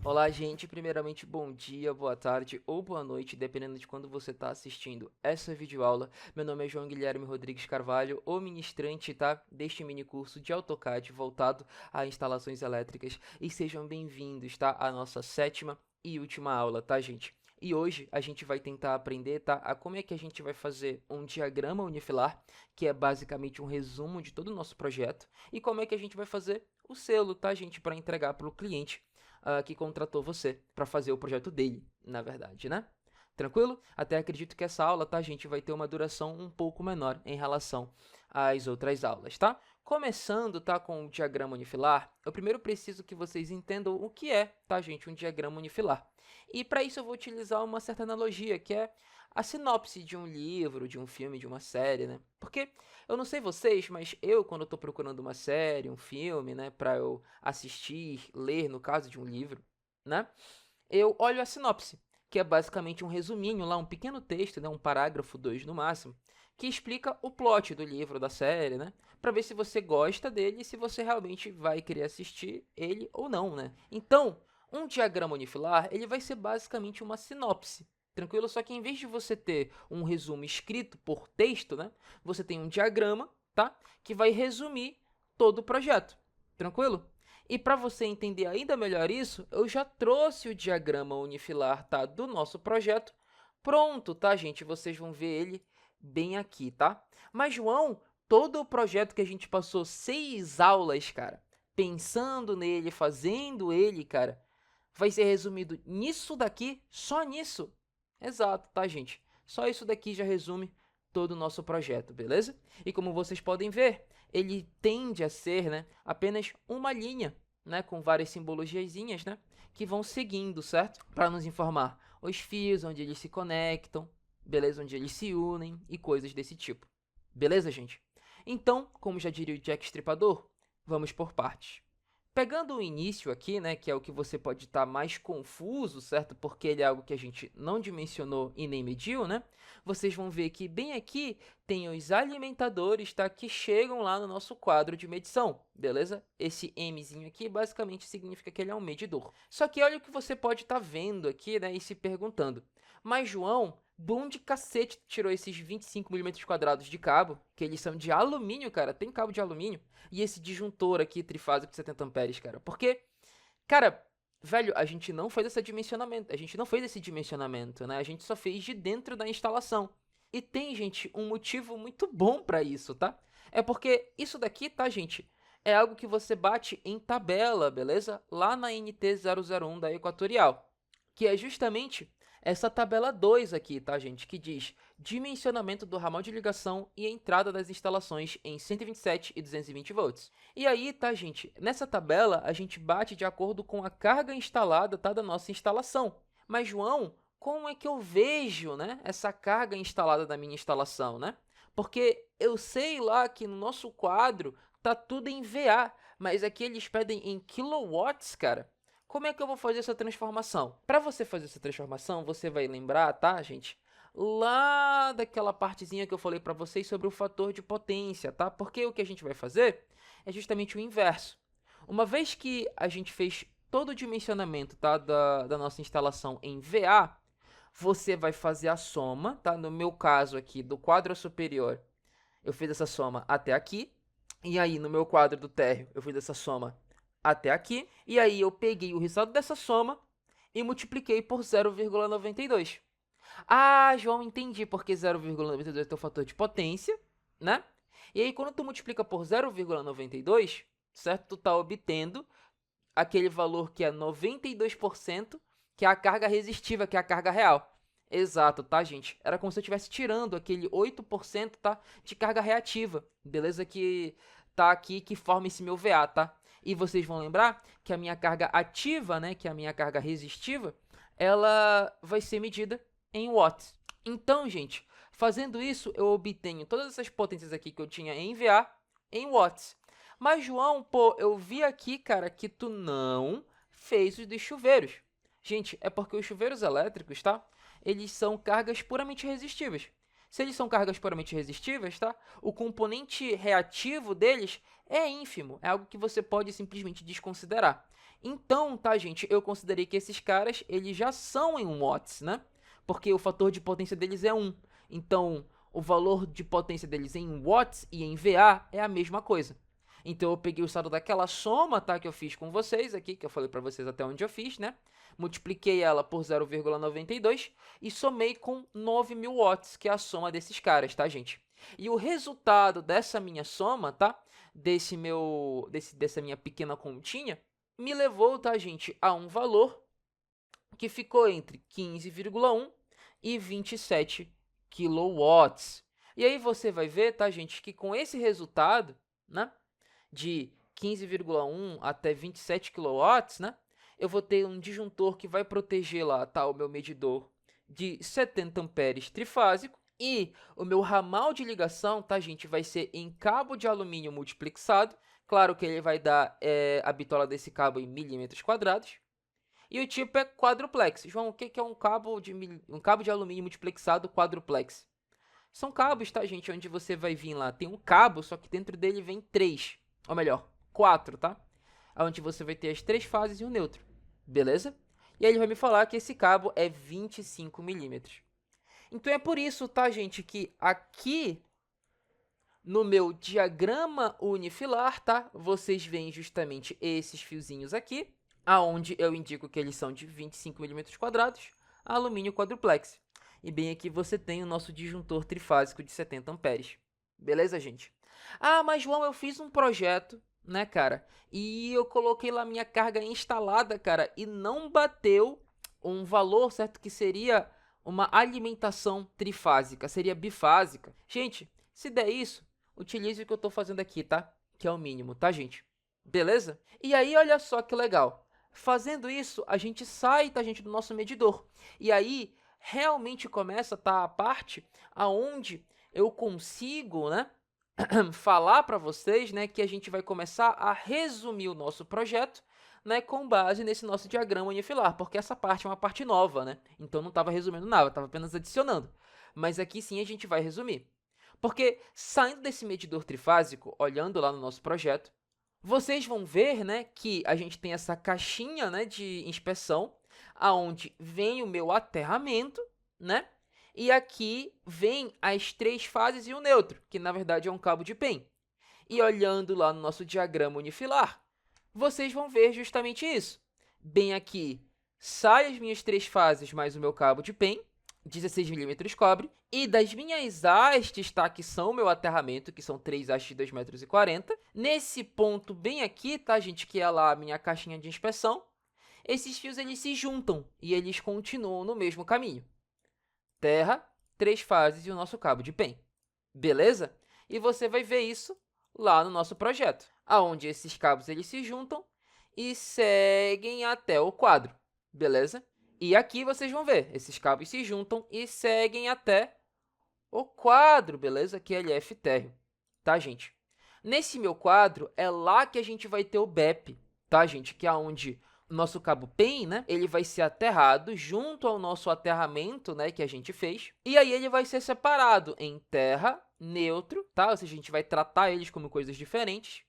Olá, gente. Primeiramente, bom dia, boa tarde ou boa noite, dependendo de quando você está assistindo essa videoaula. Meu nome é João Guilherme Rodrigues Carvalho, o ministrante, tá, deste mini curso de AutoCAD voltado a instalações elétricas. E sejam bem-vindos, tá, à nossa sétima e última aula, tá, gente? E hoje a gente vai tentar aprender, tá, a como é que a gente vai fazer um diagrama unifilar, que é basicamente um resumo de todo o nosso projeto, e como é que a gente vai fazer o selo, tá, gente, para entregar para o cliente que contratou você para fazer o projeto dele, na verdade, né? Tranquilo? Até acredito que essa aula, tá, gente, vai ter uma duração um pouco menor em relação às outras aulas, tá? Começando, tá, com o diagrama unifilar, eu primeiro preciso que vocês entendam o que é, tá, gente, um diagrama unifilar. E para isso eu vou utilizar uma certa analogia, que é a sinopse de um livro, de um filme, de uma série, né? Porque eu não sei vocês, mas eu, quando estou procurando uma série, um filme, né, para eu assistir, ler, no caso de um livro, né, eu olho a sinopse, que é basicamente um resuminho lá, um pequeno texto, né, um parágrafo, dois no máximo, que explica o plot do livro, da série, né, para ver se você gosta dele e se você realmente vai querer assistir ele ou não, né. Então, um diagrama unifilar, ele vai ser basicamente uma sinopse. Tranquilo? Só que em vez de você ter um resumo escrito por texto, né, você tem um diagrama, tá? Que vai resumir todo o projeto. Tranquilo? E para você entender ainda melhor isso, eu já trouxe o diagrama unifilar, tá, do nosso projeto pronto, tá, gente? Vocês vão ver ele bem aqui, tá? Mas, João, todo o projeto que a gente passou 6 aulas, cara, pensando nele, fazendo ele, cara, vai ser resumido nisso daqui, só nisso. Exato, tá, gente? Só isso daqui já resume todo o nosso projeto, beleza? E como vocês podem ver, ele tende a ser, né, apenas uma linha, né, com várias simbologiazinhas, né, que vão seguindo, certo? Para nos informar os fios, onde eles se conectam, beleza? Onde eles se unem e coisas desse tipo. Beleza, gente? Então, como já diria o Jack Stripador, vamos por partes. Pegando o início aqui, né, que é o que você pode estar mais confuso, certo? Porque ele é algo que a gente não dimensionou e nem mediu, né? Vocês vão ver que bem aqui tem os alimentadores, tá? Que chegam lá no nosso quadro de medição, beleza? Esse Mzinho aqui basicamente significa que ele é um medidor. Só que olha o que você pode estar vendo aqui, né, e se perguntando. Mas, João, de onde cacete tirou esses 25 milímetros quadrados de cabo? Que eles são de alumínio, cara. Tem cabo de alumínio. E esse disjuntor aqui, trifásico de 70 amperes, cara. Porque, cara, velho, a gente não fez esse dimensionamento. A gente não fez esse dimensionamento, né? A gente só fez de dentro da instalação. E tem, gente, um motivo muito bom pra isso, tá? É porque isso daqui, tá, gente? É algo que você bate em tabela, beleza? Lá na NT001 da Equatorial. Que é justamente essa tabela 2 aqui, tá, gente? Que diz dimensionamento do ramal de ligação e entrada das instalações em 127 e 220 volts. E aí, tá, gente? Nessa tabela, a gente bate de acordo com a carga instalada, tá, da nossa instalação. Mas, João, como é que eu vejo, né, essa carga instalada da minha instalação, né? Porque eu sei lá que no nosso quadro tá tudo em VA, mas aqui eles pedem em kilowatts, cara. Como é que eu vou fazer essa transformação? Para você fazer essa transformação, você vai lembrar, tá, gente? Lá daquela partezinha que eu falei para vocês sobre o fator de potência, tá? Porque o que a gente vai fazer é justamente o inverso. Uma vez que a gente fez todo o dimensionamento, tá, da nossa instalação em VA, você vai fazer a soma, tá? No meu caso aqui, do quadro superior, eu fiz essa soma até aqui. E aí, no meu quadro do térreo, eu fiz essa soma até aqui. E aí, eu peguei o resultado dessa soma e multipliquei por 0,92. Ah, João, entendi porque 0,92 é o fator de potência, né? E aí, quando tu multiplica por 0,92, certo? Tu tá obtendo aquele valor que é 92%, que é a carga resistiva, que é a carga real. Exato, tá, gente? Era como se eu estivesse tirando aquele 8%, tá, de carga reativa, beleza? Que tá aqui, que forma esse meu VA, tá? E vocês vão lembrar que a minha carga ativa, né, que é a minha carga resistiva, ela vai ser medida em watts. Então, gente, fazendo isso, eu obtenho todas essas potências aqui que eu tinha em VA em watts. Mas, João, pô, eu vi aqui, cara, que tu não fez os dos chuveiros. Gente, é porque os chuveiros elétricos, tá? Eles são cargas puramente resistivas. Se eles são cargas puramente resistíveis, tá? O componente reativo deles é ínfimo, é algo que você pode simplesmente desconsiderar. Então, tá, gente, eu considerei que esses caras, eles já são em watts, né? Porque o fator de potência deles é 1. Então, o valor de potência deles em watts e em VA é a mesma coisa. Então, eu peguei o saldo daquela soma, tá, que eu fiz com vocês aqui, que eu falei para vocês até onde eu fiz, né? Multipliquei ela por 0,92 e somei com 9.000 watts, que é a soma desses caras, tá, gente? E o resultado dessa minha soma, tá? Dessa minha pequena continha, me levou, tá, gente, a um valor que ficou entre 15,1 e 27 kW. E aí você vai ver, tá, gente, que com esse resultado, né, de 15,1 até 27 kW, né, eu vou ter um disjuntor que vai proteger lá, tá, o meu medidor de 70 amperes trifásico, e o meu ramal de ligação, tá, gente, vai ser em cabo de alumínio multiplexado. Claro que ele vai dar a bitola desse cabo em milímetros quadrados. E o tipo é quadruplex. João, o que é um cabo de alumínio multiplexado quadruplex? São cabos, tá, gente, onde você vai vir lá. Tem um cabo, só que dentro dele vem 3. Ou melhor, 4, tá? Onde você vai ter as 3 fases e o neutro. Beleza? E aí ele vai me falar que esse cabo é 25 milímetros. Então é por isso, tá, gente, que aqui no meu diagrama unifilar, tá, vocês veem justamente esses fiozinhos aqui, aonde eu indico que eles são de 25 milímetros quadrados, alumínio quadruplex. E bem aqui você tem o nosso disjuntor trifásico de 70 amperes. Beleza, gente? Ah, mas João, eu fiz um projeto, né, cara? E eu coloquei lá minha carga instalada, cara, e não bateu um valor, certo? Que seria uma alimentação trifásica, seria bifásica. Gente, se der isso, utilize o que eu tô fazendo aqui, tá? Que é o mínimo, tá, gente? Beleza? E aí, olha só que legal. Fazendo isso, a gente sai, tá, gente, do nosso medidor. E aí, realmente começa, tá, a parte aonde eu consigo, né, falar para vocês, né, que a gente vai começar a resumir o nosso projeto, né, com base nesse nosso diagrama unifilar, porque essa parte é uma parte nova, né? Então não estava resumindo nada, estava apenas adicionando. Mas aqui sim a gente vai resumir. Porque saindo desse medidor trifásico, olhando lá no nosso projeto, vocês vão ver, né, que a gente tem essa caixinha, né, de inspeção, aonde vem o meu aterramento, né? E aqui vem as 3 fases e o neutro, que na verdade é um cabo de PEN. E olhando lá no nosso diagrama unifilar, vocês vão ver justamente isso. Bem aqui, sai as minhas 3 fases mais o meu cabo de PEN, 16 milímetros cobre, e das minhas hastes, tá, que são o meu aterramento, que são 3 hastes de 2,40 metros, nesse ponto bem aqui, tá, gente, que é lá a minha caixinha de inspeção, esses fios eles se juntam e eles continuam no mesmo caminho. Terra, 3 fases e o nosso cabo de PEN. Beleza? E você vai ver isso lá no nosso projeto, aonde esses cabos eles se juntam e seguem até o quadro, beleza? E aqui vocês vão ver, esses cabos se juntam e seguem até o quadro, beleza? Que é LF térreo, tá, gente? Nesse meu quadro, é lá que a gente vai ter o BEP, tá, gente? Que é onde o nosso cabo PEN, né? Ele vai ser aterrado junto ao nosso aterramento, né? Que a gente fez. E aí ele vai ser separado em terra, neutro, tá? Ou seja, a gente vai tratar eles como coisas diferentes.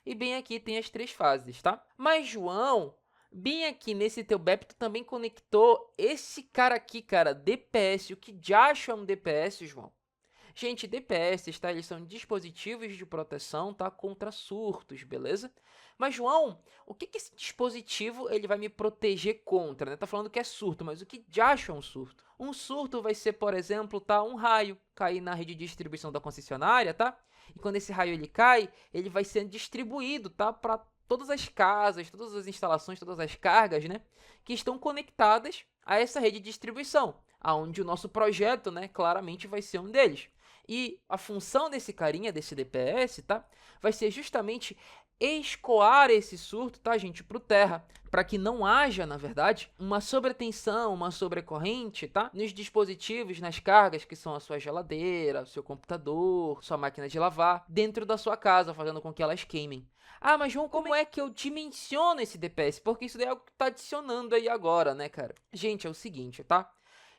E bem aqui tem as 3 fases, tá? Mas, João, bem aqui nesse teu BEP, tu também conectou esse cara aqui, cara, DPS. O que diacho é um DPS, João? Gente, DPS, tá? Eles são dispositivos de proteção, tá? Contra surtos, beleza? Mas, João, o que esse dispositivo ele vai me proteger contra, né? Tá falando que é surto, mas o que diacho é um surto? Um surto vai ser, por exemplo, tá? Um raio cair na rede de distribuição da concessionária, tá? E quando esse raio ele cai, ele vai sendo distribuído, tá? Para todas as casas, todas as instalações, todas as cargas, né? Que estão conectadas a essa rede de distribuição, aonde o nosso projeto, né? Claramente vai ser um deles. E a função desse carinha, desse DPS, tá? Vai ser justamente escoar esse surto, tá, gente, para o terra, para que não haja, na verdade, uma sobretensão, uma sobrecorrente, tá, nos dispositivos, nas cargas que são a sua geladeira, o seu computador, sua máquina de lavar, dentro da sua casa, fazendo com que elas queimem. Ah, mas João, como é que eu dimensiono esse DPS? Porque isso daí é algo que tá adicionando aí agora, né, cara? Gente, é o seguinte, tá?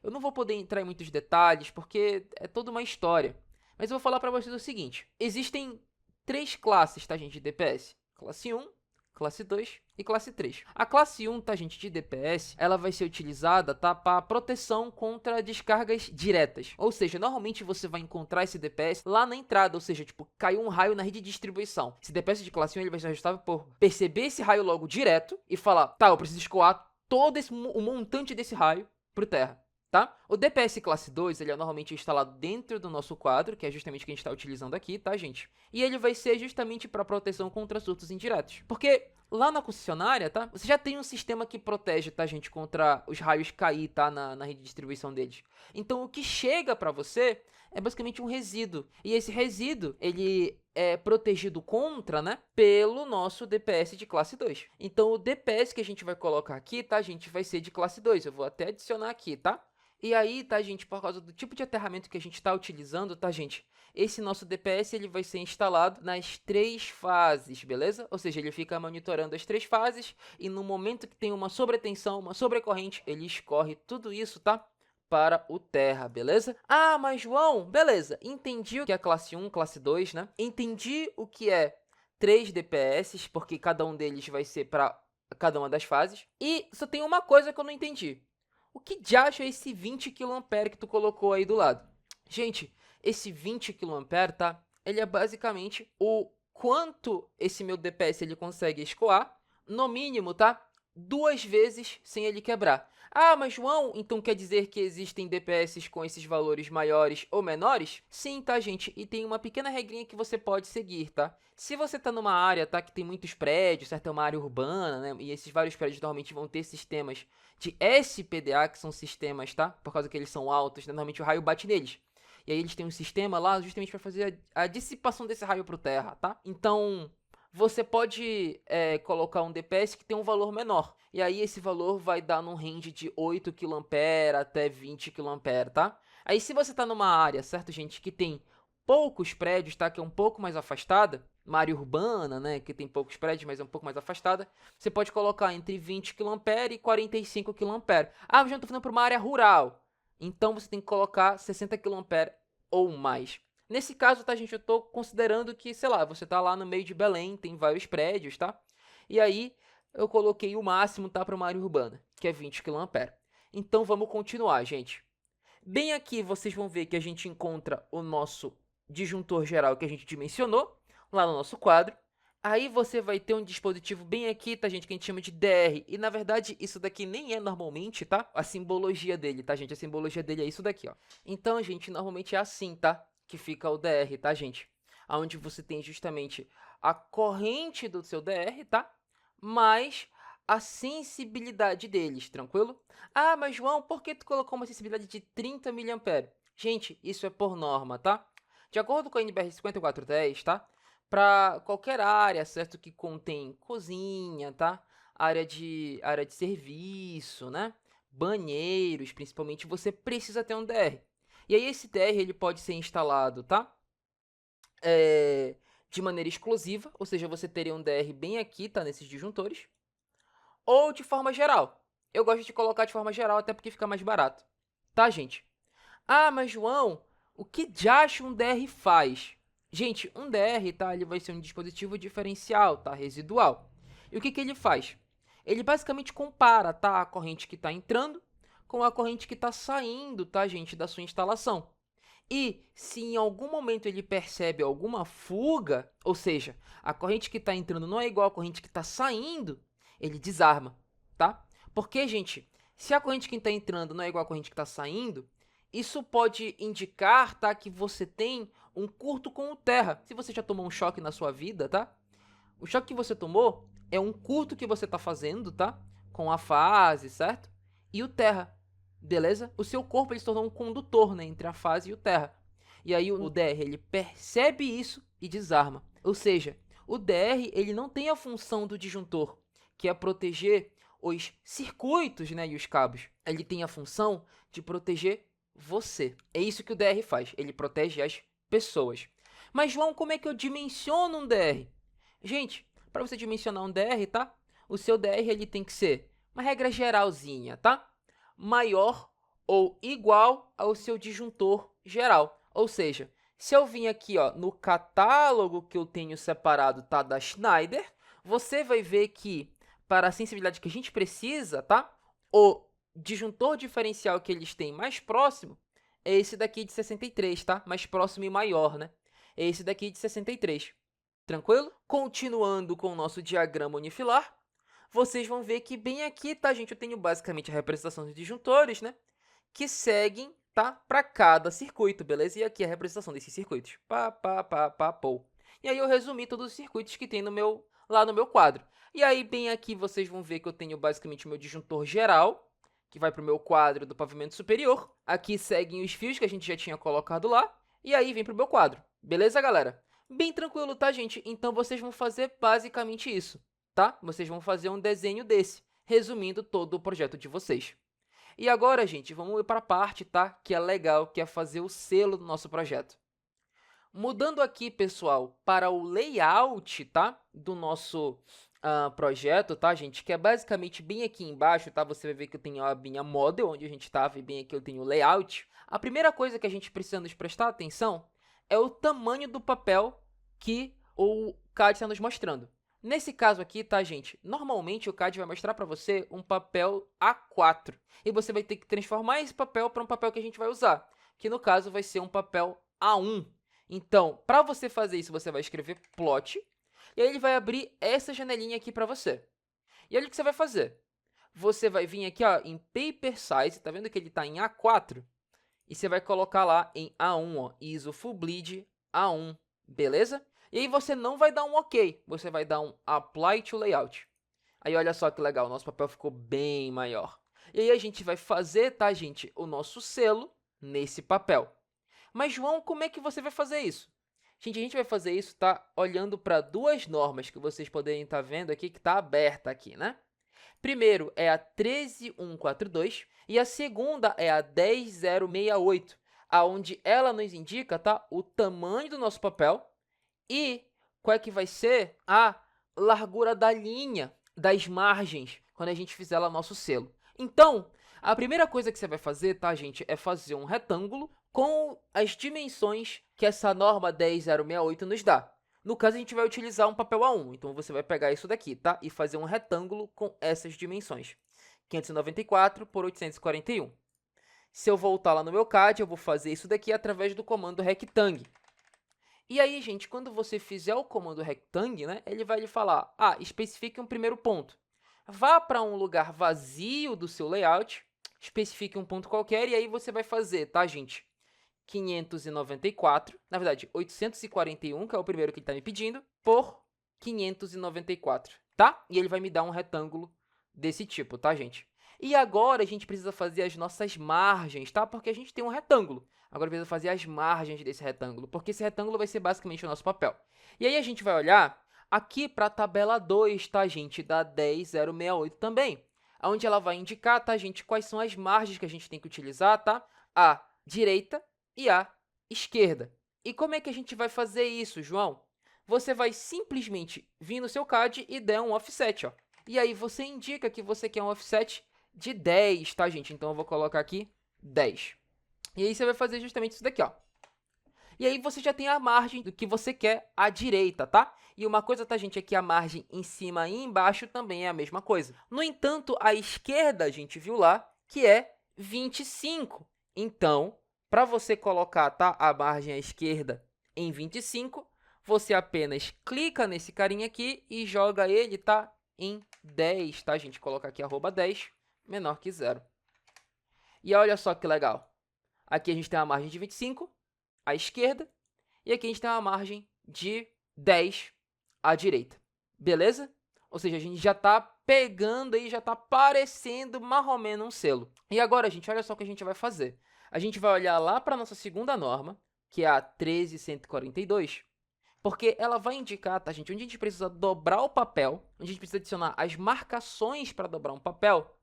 Eu não vou poder entrar em muitos detalhes, porque é toda uma história. Mas eu vou falar para vocês o seguinte. Existem 3 classes, tá, gente, de DPS. Classe 1, classe 2 e classe 3. A classe 1, tá, gente, de DPS, ela vai ser utilizada, tá, para proteção contra descargas diretas. Ou seja, normalmente você vai encontrar esse DPS lá na entrada, ou seja, tipo, caiu um raio na rede de distribuição. Esse DPS de classe 1, ele vai ser responsável por perceber esse raio logo direto e falar, tá, eu preciso escoar todo o montante desse raio pro terra. Tá? O DPS classe 2, ele é normalmente instalado dentro do nosso quadro, que é justamente o que a gente está utilizando aqui, tá, gente? E ele vai ser justamente para proteção contra surtos indiretos. Porque lá na concessionária, tá? Você já tem um sistema que protege, tá, gente? Contra os raios cair, tá? Na rede de distribuição deles. Então, o que chega para você é basicamente um resíduo. E esse resíduo, ele é protegido contra, né? Pelo nosso DPS de classe 2. Então, o DPS que a gente vai colocar aqui, tá, gente? Vai ser de classe 2. Eu vou até adicionar aqui, tá? E aí, tá, gente, por causa do tipo de aterramento que a gente está utilizando, tá, gente? Esse nosso DPS, ele vai ser instalado nas 3 fases, beleza? Ou seja, ele fica monitorando as 3 fases e no momento que tem uma sobretensão, uma sobrecorrente, ele escorre tudo isso, tá? Para o terra, beleza? Ah, mas João, beleza, entendi o que é classe 1, classe 2, né? Entendi o que é 3 DPS, porque cada um deles vai ser para cada uma das fases. E só tem uma coisa que eu não entendi. O que diacho é esse 20 kA que tu colocou aí do lado? Gente, esse 20 kA, tá? Ele é basicamente o quanto esse meu DPS ele consegue escoar, no mínimo, tá? 2 vezes sem ele quebrar. Ah, mas João, então quer dizer que existem DPS com esses valores maiores ou menores? Sim, tá, gente? E tem uma pequena regrinha que você pode seguir, tá? Se você tá numa área, tá, que tem muitos prédios, certo? É uma área urbana, né? E esses vários prédios normalmente vão ter sistemas de SPDA, que são sistemas, tá? Por causa que eles são altos, né? Normalmente o raio bate neles. E aí eles têm um sistema lá justamente para fazer a dissipação desse raio pro terra, tá? Então, você pode colocar um DPS que tem um valor menor. E aí esse valor vai dar num range de 8 kA até 20 kA, tá? Aí se você tá numa área, certo, gente, que tem poucos prédios, tá? Que é um pouco mais afastada, uma área urbana, né? Que tem poucos prédios, mas é um pouco mais afastada. Você pode colocar entre 20 kA e 45 kA. Ah, mas eu tô falando para uma área rural. Então você tem que colocar 60 kA ou mais. Nesse caso, tá, gente, eu tô considerando que, sei lá, você tá lá no meio de Belém, tem vários prédios, tá? E aí, eu coloquei o máximo, tá, para uma área urbana, que é 20 kA. Então, vamos continuar, gente. Bem aqui, vocês vão ver que a gente encontra o nosso disjuntor geral que a gente dimensionou, lá no nosso quadro. Aí você vai ter um dispositivo bem aqui, tá, gente, que a gente chama de DR. E, na verdade, isso daqui nem é normalmente, tá? A simbologia dele, tá, gente? A simbologia dele é isso daqui, ó. Então, gente, normalmente é assim, tá? Que fica o DR, tá, gente? Onde você tem justamente a corrente do seu DR, tá? Mais a sensibilidade deles, tranquilo? Ah, mas João, por que tu colocou uma sensibilidade de 30 mA? Gente, isso é por norma, tá? De acordo com a NBR 5410, tá? Para qualquer área, certo? Que contém cozinha, tá? Área de serviço, né? Banheiros, principalmente, você precisa ter um DR. E aí esse DR ele pode ser instalado, tá? De maneira exclusiva, ou seja, você teria um DR bem aqui, tá? Nesses disjuntores. Ou de forma geral. Eu gosto de colocar de forma geral, até porque fica mais barato. Tá, gente? Ah, mas João, o que diacho um DR faz? Gente, um DR, tá? Ele vai ser um dispositivo diferencial, tá? Residual. E o que ele faz? Ele basicamente compara, tá? A corrente que está entrando com a corrente que está saindo, tá, gente? Da sua instalação. E se em algum momento ele percebe alguma fuga, ou seja, a corrente que está entrando não é igual à corrente que está saindo, ele desarma, tá? Porque, gente, se a corrente que está entrando não é igual à corrente que está saindo, isso pode indicar, tá, que você tem um curto com o terra. Se você já tomou um choque na sua vida, tá? O choque que você tomou é um curto que você está fazendo, tá? Com a fase, certo? E o terra, beleza? O seu corpo ele se tornou um condutor, né, entre a fase e o terra. E aí o DR ele percebe isso e desarma. Ou seja, o DR ele não tem a função do disjuntor, que é proteger os circuitos, né, e os cabos. Ele tem a função de proteger você. É isso que o DR faz. Ele protege as pessoas. Mas João, como é que eu dimensiono um DR? Gente, para você dimensionar um DR, tá? O seu DR ele tem que ser uma regra geralzinha, tá? Maior ou igual ao seu disjuntor geral. Ou seja, se eu vim aqui no catálogo que eu tenho separado da Schneider, você vai ver que, para a sensibilidade que a gente precisa, o disjuntor diferencial que eles têm mais próximo é esse daqui de 63, mais próximo e maior, né? É esse daqui de 63. Tranquilo? Continuando com o nosso diagrama unifilar, vocês vão ver que bem aqui, gente, eu tenho basicamente a representação dos disjuntores, né? Que seguem, para cada circuito, beleza? E aqui a representação desses circuitos. Pou. E aí eu resumi todos os circuitos que tem lá no meu quadro. E aí, bem aqui, vocês vão ver que eu tenho basicamente o meu disjuntor geral, que vai para o meu quadro do pavimento superior. Aqui seguem os fios que a gente já tinha colocado lá. E aí vem para o meu quadro. Beleza, galera? Bem tranquilo, gente? Então, vocês vão fazer basicamente isso, Vocês vão fazer um desenho desse, resumindo todo o projeto de vocês. E agora, gente, vamos ir para a parte, que é legal, que é fazer o selo do nosso projeto. Mudando aqui, pessoal, para o layout, do nosso projeto, gente, que é basicamente bem aqui embaixo, Você vai ver que eu tenho a minha model, onde a gente estava, e bem aqui eu tenho o layout. A primeira coisa que a gente precisa nos prestar atenção é o tamanho do papel que o CAD está nos mostrando. Nesse caso aqui, gente, normalmente o CAD vai mostrar para você um papel A4. E você vai ter que transformar esse papel para um papel que a gente vai usar, que no caso vai ser um papel A1. Então, para você fazer isso, você vai escrever plot, e aí ele vai abrir essa janelinha aqui para você. E olha o que você vai fazer. Você vai vir aqui em Paper Size, tá vendo que ele está em A4? E você vai colocar lá em A1, ISO Full Bleed A1, beleza? E aí você não vai dar um OK, você vai dar um Apply to Layout. Aí olha só que legal, nosso papel ficou bem maior. E aí a gente vai fazer, gente, o nosso selo nesse papel. Mas, João, como é que você vai fazer isso? Gente, a gente vai fazer isso, olhando para duas normas que vocês poderem estar vendo aqui, que está aberta aqui, né? Primeiro é a 13142 e a segunda é a 10068, aonde ela nos indica, o tamanho do nosso papel e qual é que vai ser a largura da linha, das margens, quando a gente fizer lá nosso selo. Então, a primeira coisa que você vai fazer, gente, é fazer um retângulo com as dimensões que essa norma 10068 nos dá. No caso, a gente vai utilizar um papel A1, então você vai pegar isso daqui, e fazer um retângulo com essas dimensões, 594 por 841. Se eu voltar lá no meu CAD, eu vou fazer isso daqui através do comando rectang. E aí, gente, quando você fizer o comando rectang, né, ele vai lhe falar, especifique um primeiro ponto. Vá para um lugar vazio do seu layout, especifique um ponto qualquer, e aí você vai fazer, gente? 594, na verdade, 841, que é o primeiro que ele está me pedindo, por 594, E ele vai me dar um retângulo desse tipo, gente? E agora a gente precisa fazer as nossas margens, Porque a gente tem um retângulo. Agora precisa fazer as margens desse retângulo, porque esse retângulo vai ser basicamente o nosso papel. E aí a gente vai olhar aqui para a tabela 2, gente? Da 10068 também, onde ela vai indicar, gente? Quais são as margens que a gente tem que utilizar, A direita e a esquerda. E como é que a gente vai fazer isso, João? Você vai simplesmente vir no seu CAD e der um offset, E aí você indica que você quer um offset de 10, gente? Então eu vou colocar aqui 10. E aí você vai fazer justamente isso daqui, E aí você já tem a margem do que você quer à direita, E uma coisa, gente, é que a margem em cima e embaixo também é a mesma coisa. No entanto, a esquerda, a gente viu lá, que é 25. Então, para você colocar, a margem à esquerda em 25, você apenas clica nesse carinha aqui e joga ele, em 10, gente? Coloca aqui @10 menor que 0. E olha só que legal. Aqui a gente tem a margem de 25 à esquerda e aqui a gente tem uma margem de 10 à direita. Beleza? Ou seja, a gente já está pegando aí, já está parecendo mais ou menos um selo. E agora, gente, olha só o que a gente vai fazer. A gente vai olhar lá para a nossa segunda norma, que é a 13142, porque ela vai indicar, gente, onde a gente precisa dobrar o papel, onde a gente precisa adicionar as marcações para dobrar um papel,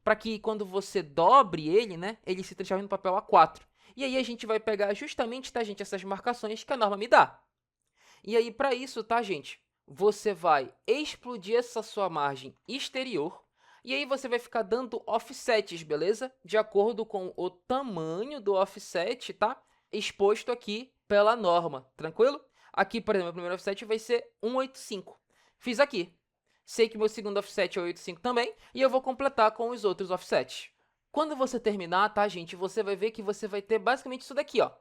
para que quando você dobre ele, né, ele se transforme no papel A4. E aí a gente vai pegar justamente, gente, essas marcações que a norma me dá. E aí, para isso, gente, você vai explodir essa sua margem exterior E aí você vai ficar dando offsets, beleza? De acordo com o tamanho do offset, tá? Exposto aqui pela norma, tranquilo? Aqui, por exemplo, o primeiro offset vai ser 185. Fiz aqui. Sei que meu segundo offset é 185 também, e eu vou completar com os outros offsets. Quando você terminar, tá, gente, você vai ver que você vai ter basicamente isso daqui, ó.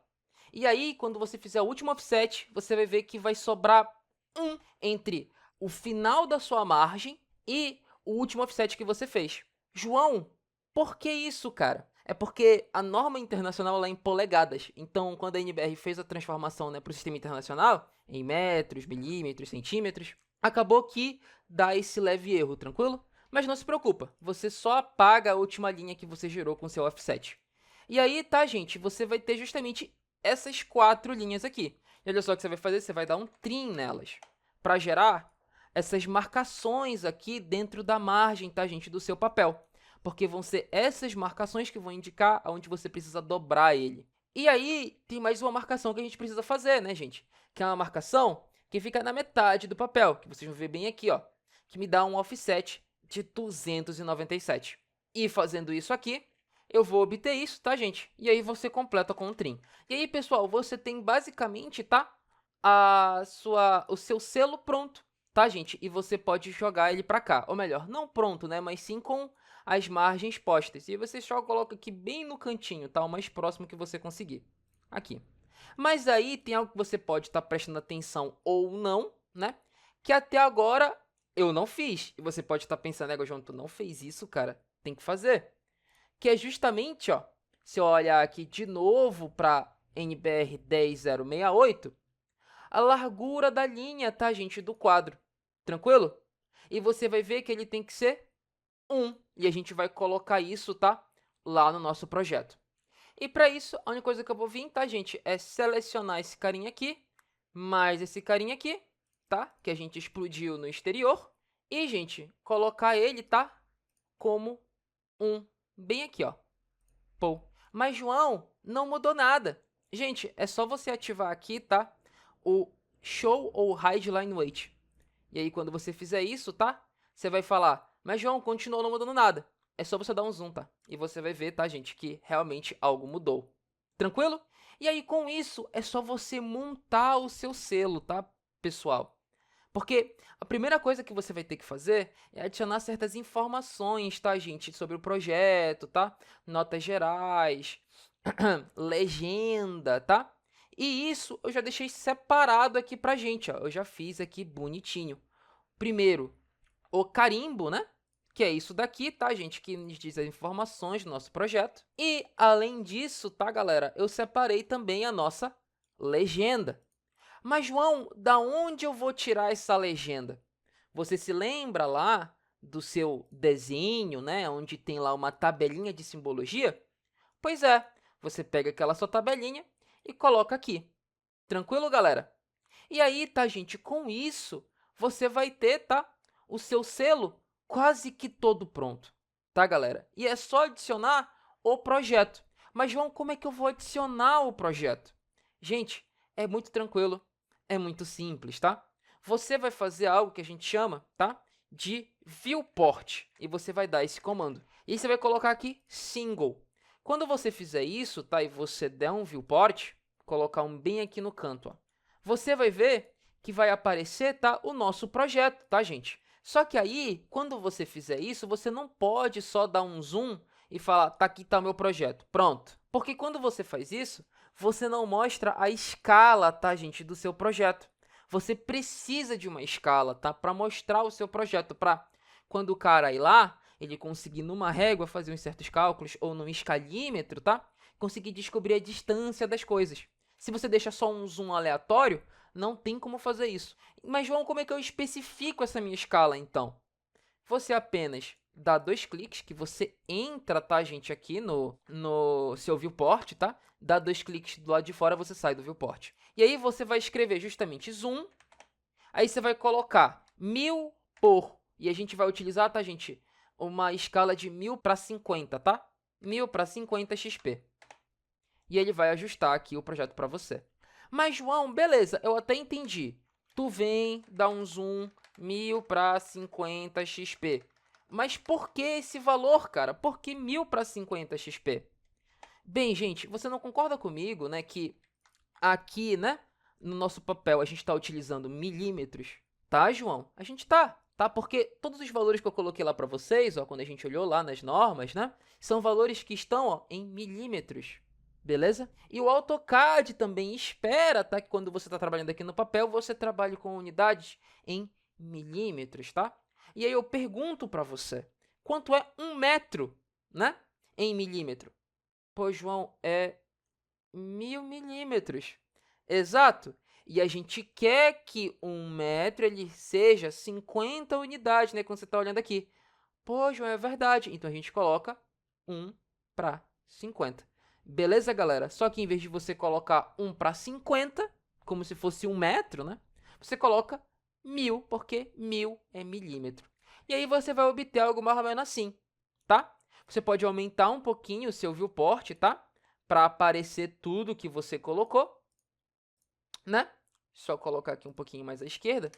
E aí, quando você fizer o último offset, você vai ver que vai sobrar 1 entre o final da sua margem e o último offset que você fez. João, por que isso, cara? É porque a norma internacional ela é em polegadas. Então, quando a NBR fez a transformação, né, para o sistema internacional, em metros, milímetros, centímetros, acabou que dá esse leve erro, tranquilo? Mas não se preocupa, você só apaga a última linha que você gerou com seu offset. E aí, tá, gente, você vai ter justamente essas 4 linhas aqui. E olha só o que você vai fazer, você vai dar um trim nelas, para gerar essas marcações aqui dentro da margem, tá, gente, do seu papel. Porque vão ser essas marcações que vão indicar aonde você precisa dobrar ele. E aí, tem mais uma marcação que a gente precisa fazer, né, gente? Que é uma marcação que fica na metade do papel, que vocês vão ver bem aqui, ó, que me dá um offset de 297. E fazendo isso aqui, eu vou obter isso, tá, gente? E aí você completa com um trim. E aí, pessoal, você tem basicamente, tá, o seu selo pronto, tá, gente? E você pode jogar ele para cá. Ou melhor, não pronto, né, mas sim com as margens postas. E você só coloca aqui bem no cantinho, tá? O mais próximo que você conseguir. Aqui. Mas aí tem algo que você pode estar prestando atenção ou não, né? Que até agora eu não fiz. E você pode estar pensando, João, tu não fez isso, cara? Tem que fazer. Que é justamente, ó, se eu olhar aqui de novo para NBR 10068, a largura da linha, tá, gente, do quadro. Tranquilo? E você vai ver que ele tem que ser 1. E a gente vai colocar isso, tá, lá no nosso projeto. E para isso, a única coisa que eu vou vir, tá, gente, é selecionar esse carinha aqui, mais esse carinha aqui, tá, que a gente explodiu no exterior. E, gente, colocar ele, tá, como 1, bem aqui, ó. Pô. Mas, João, não mudou nada. Gente, é só você ativar aqui, tá, o Show ou Hide Line Weight. E aí, quando você fizer isso, tá, você vai falar, mas, João, continuou não mudando nada. É só você dar um zoom, tá? E você vai ver, tá, gente, que realmente algo mudou. Tranquilo? E aí, com isso, é só você montar o seu selo, tá, pessoal? Porque a primeira coisa que você vai ter que fazer é adicionar certas informações, tá, gente, sobre o projeto, tá? Notas gerais, legenda, tá? E isso eu já deixei separado aqui pra gente, ó. Eu já fiz aqui bonitinho. Primeiro, o carimbo, né? Que é isso daqui, tá, gente? Que nos diz as informações do nosso projeto. E, além disso, tá, galera? Eu separei também a nossa legenda. Mas, João, da onde eu vou tirar essa legenda? Você se lembra lá do seu desenho, né? Onde tem lá uma tabelinha de simbologia? Pois é, você pega aquela sua tabelinha e coloca aqui. Tranquilo, galera? E aí, tá, gente? Com isso, você vai ter, tá? O seu selo quase que todo pronto, tá, galera? E é só adicionar o projeto. Mas, João, como é que eu vou adicionar o projeto? Gente, é muito tranquilo, é muito simples, tá? Você vai fazer algo que a gente chama, tá? De viewport. E você vai dar esse comando. E você vai colocar aqui single. Quando você fizer isso, tá? E você der um viewport, colocar um bem aqui no canto, ó. Você vai ver que vai aparecer, tá, o nosso projeto, tá, gente? Só que aí, quando você fizer isso, você não pode só dar um zoom e falar, tá, aqui tá o meu projeto, pronto. Porque quando você faz isso, você não mostra a escala, tá, gente, do seu projeto. Você precisa de uma escala, tá, para mostrar o seu projeto, para quando o cara ir lá, ele conseguir numa régua fazer uns certos cálculos, ou num escalímetro, tá, conseguir descobrir a distância das coisas. Se você deixa só um zoom aleatório, não tem como fazer isso. Mas, João, como é que eu especifico essa minha escala, então? Você apenas dá 2 cliques, que você entra, tá, gente, aqui no seu viewport, tá? Dá 2 cliques do lado de fora, você sai do viewport. E aí você vai escrever justamente zoom, aí você vai colocar 1000 por, e a gente vai utilizar, tá, gente, uma escala de 1000 para 50, tá? 1000 para 50 XP. E ele vai ajustar aqui o projeto para você. Mas, João, beleza, eu até entendi. Tu vem, dá um zoom, 1000 para 50 XP. Mas por que esse valor, cara? Por que 1000 para 50 XP? Bem, gente, você não concorda comigo, né, que aqui, né, no nosso papel a gente está utilizando milímetros, tá, João? A gente tá? Porque todos os valores que eu coloquei lá para vocês, ó, quando a gente olhou lá nas normas, né, são valores que estão, ó, em milímetros, beleza? E o AutoCAD também espera, tá, que quando você está trabalhando aqui no papel, você trabalhe com unidades em milímetros, tá? E aí eu pergunto para você, quanto é 1 metro, né, em milímetro? Pô, João, é 1000 milímetros. Exato. E a gente quer que 1 metro ele seja 50 unidades, né? Quando você está olhando aqui. Pô, João, é verdade. Então a gente coloca 1 para 50. Beleza, galera? Só que em vez de você colocar 1 para 50, como se fosse 1 metro, né? Você coloca 1000, porque 1000 é milímetro. E aí você vai obter algo mais ou menos assim, tá? Você pode aumentar um pouquinho o seu viewport, tá? Para aparecer tudo que você colocou, né? Só colocar aqui um pouquinho mais à esquerda,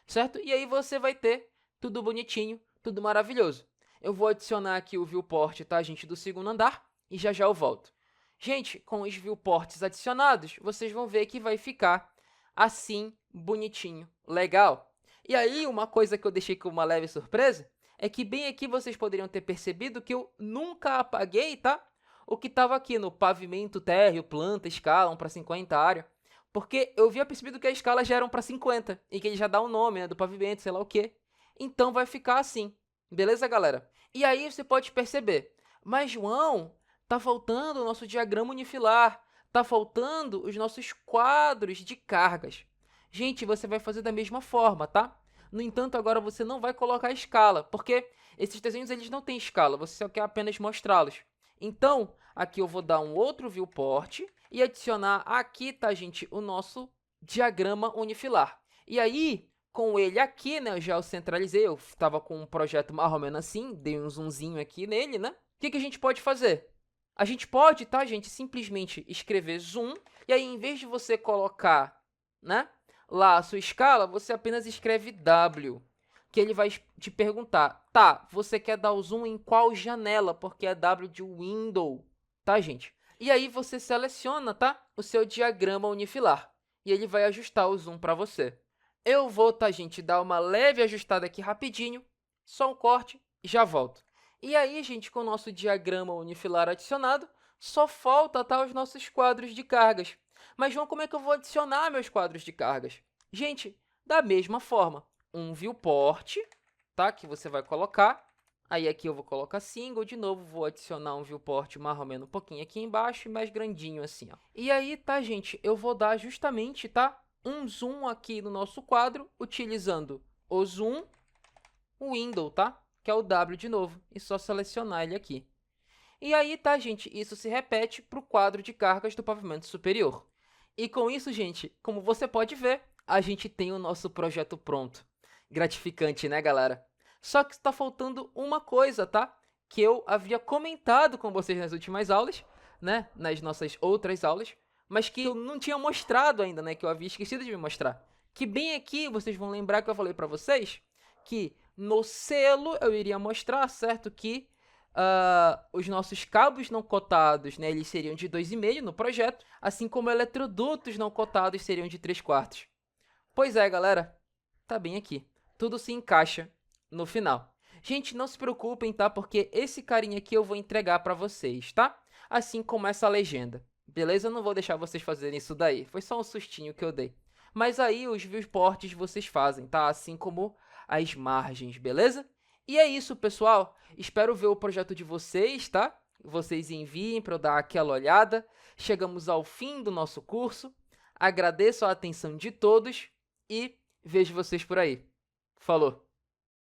certo? E aí você vai ter tudo bonitinho, tudo maravilhoso. Eu vou adicionar aqui o viewport, tá, gente, do segundo andar e já já eu volto. Gente, com os viewports adicionados, vocês vão ver que vai ficar assim, bonitinho, legal. E aí, uma coisa que eu deixei com uma leve surpresa é que bem aqui vocês poderiam ter percebido que eu nunca apaguei, tá? O que estava aqui no pavimento, térreo, planta, escala, 1 para 50 área. Porque eu havia percebido que a escala já era 1 para 50 e que ele já dá o nome, né, do pavimento, sei lá o quê. Então vai ficar assim. Beleza, galera? E aí você pode perceber, mas João, tá faltando o nosso diagrama unifilar, tá faltando os nossos quadros de cargas. Gente, você vai fazer da mesma forma, tá? No entanto, agora você não vai colocar escala, porque esses desenhos eles não têm escala, você só quer apenas mostrá-los. Então, aqui eu vou dar um outro viewport e adicionar aqui, tá, gente, o nosso diagrama unifilar. E aí, com ele aqui, né, eu já o centralizei, eu estava com um projeto mais ou menos assim, dei um zoomzinho aqui nele, né? O que a gente pode fazer? A gente pode, tá, gente, simplesmente escrever zoom, e aí, em vez de você colocar, né, lá a sua escala, você apenas escreve W, que ele vai te perguntar, tá, você quer dar o zoom em qual janela, porque é W de window, tá, gente? E aí você seleciona, tá, o seu diagrama unifilar, e ele vai ajustar o zoom para você. Eu vou, tá, gente, dar uma leve ajustada aqui rapidinho, só um corte e já volto. E aí, gente, com o nosso diagrama unifilar adicionado, só falta, tá, os nossos quadros de cargas. Mas, João, como é que eu vou adicionar meus quadros de cargas? Gente, da mesma forma, um viewport, tá, que você vai colocar. Aí aqui eu vou colocar single, de novo vou adicionar um viewport mais ou menos um pouquinho aqui embaixo e mais grandinho assim, ó. E aí, tá, gente, eu vou dar justamente, tá, um zoom aqui no nosso quadro, utilizando o zoom window, tá? Que é o W de novo, e só selecionar ele aqui. E aí, tá, gente, isso se repete para o quadro de cargas do pavimento superior. E com isso, gente, como você pode ver, a gente tem o nosso projeto pronto. Gratificante, né, galera? Só que está faltando uma coisa, tá? Que eu havia comentado com vocês nas últimas aulas, né? Nas nossas outras aulas, mas que eu não tinha mostrado ainda, né? Que eu havia esquecido de me mostrar. Que bem aqui, vocês vão lembrar que eu falei para vocês que no selo eu iria mostrar, certo? Que os nossos cabos não cotados, né, eles seriam de 2,5 no projeto, assim como eletrodutos não cotados seriam de 3/4. Pois é, galera, tá bem aqui. Tudo se encaixa no final. Gente, não se preocupem, tá? Porque esse carinha aqui eu vou entregar para vocês, tá? Assim como essa legenda. Beleza? Eu não vou deixar vocês fazerem isso daí. Foi só um sustinho que eu dei. Mas aí os viewports vocês fazem, tá? Assim como as margens, beleza? E é isso, pessoal. Espero ver o projeto de vocês, tá? Vocês enviem para eu dar aquela olhada. Chegamos ao fim do nosso curso. Agradeço a atenção de todos e vejo vocês por aí. Falou!